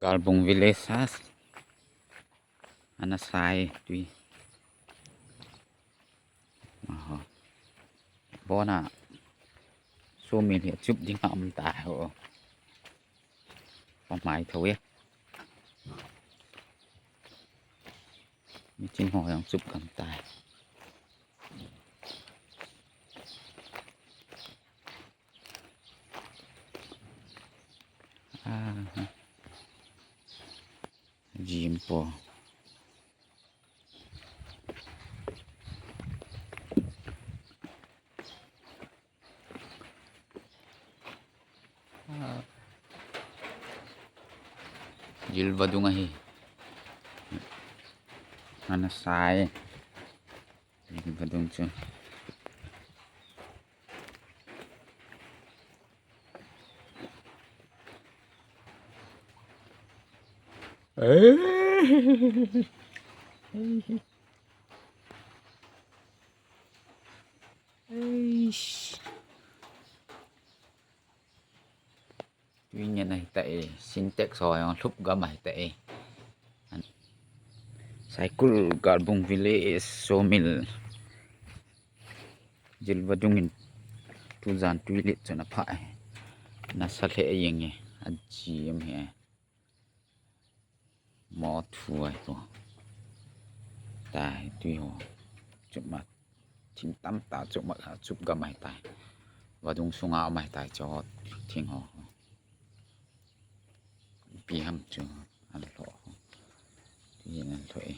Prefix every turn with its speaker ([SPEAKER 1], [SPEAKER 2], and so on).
[SPEAKER 1] Galbong Village has anasai tui bona số mình hiện chụp những ngọn tải hộ có máy thôi như trên hồ đang chụp cầm tài dìm po jilbadung ahi anasai jilbadung chu tuy nhiên này tại xin tech soi lúc gam mày tại cycle Galbong Village sawmill jilbadungin tuzan tuilit chana phai na sakhe yenge aji em he mo thuai ko tai tuy ho chụp mặt chim tắm ta chụp mặt chụp gam mày tai và dung sunga mày tai cho thiên ho pi ham chu an lo thì nên thôi